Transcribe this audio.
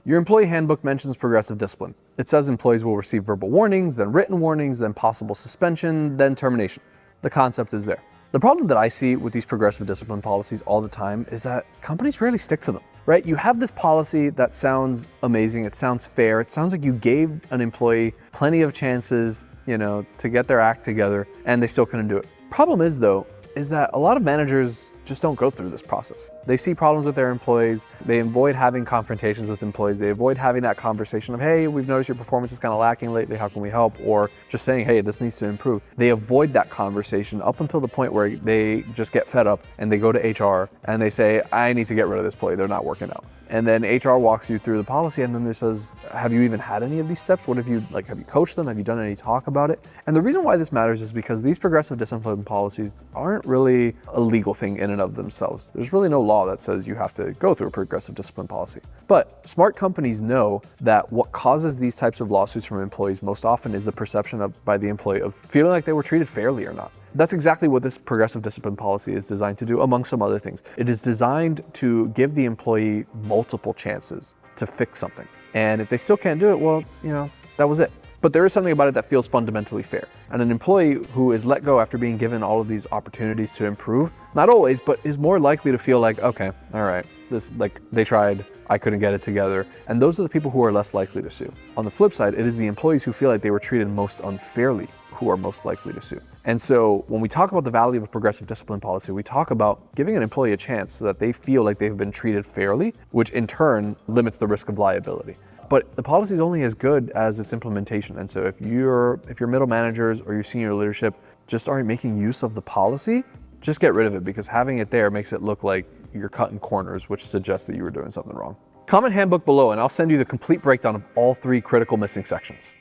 Your employee handbook mentions progressive discipline. It says employees will receive verbal warnings, then written warnings, then possible suspension, then termination. The concept is there. The problem that I see with these progressive discipline policies all the time is that companies rarely stick to them, right? You have this policy that sounds amazing, it sounds fair, it sounds like you gave an employee plenty of chances, to get their act together, and they still couldn't do it. Problem is though, is that a lot of managers just don't go through this process. They see problems with their employees. They avoid having confrontations with employees. They avoid having that conversation of, hey, we've noticed your performance is kind of lacking lately. How can we help? Or just saying, hey, this needs to improve. They avoid that conversation up until the point where they just get fed up and they go to HR and they say, I need to get rid of this employee. They're not working out. And then HR walks you through the policy and then there says, have you even had any of these steps? What have you coached them? Have you done any talk about it? And the reason why this matters is because these progressive discipline policies aren't really a legal thing in and of themselves. There's really no law that says you have to go through a progressive discipline policy. But smart companies know that what causes these types of lawsuits from employees most often is the perception by the employee of feeling like they were treated fairly or not. That's exactly what this progressive discipline policy is designed to do, among some other things. It is designed to give the employee multiple chances to fix something. And if they still can't do it, well, that was it. But there is something about it that feels fundamentally fair. And an employee who is let go after being given all of these opportunities to improve, not always, but is more likely to feel like, okay, all right, they tried, I couldn't get it together. And those are the people who are less likely to sue. On the flip side, it is the employees who feel like they were treated most unfairly who are most likely to sue. And so when we talk about the value of a progressive discipline policy, we talk about giving an employee a chance so that they feel like they've been treated fairly, which in turn limits the risk of liability. But the policy is only as good as its implementation. And so if your middle managers or your senior leadership just aren't making use of the policy, just get rid of it, because having it there makes it look like you're cutting corners, which suggests that you were doing something wrong. Comment handbook below and I'll send you the complete breakdown of all 3 critical missing sections.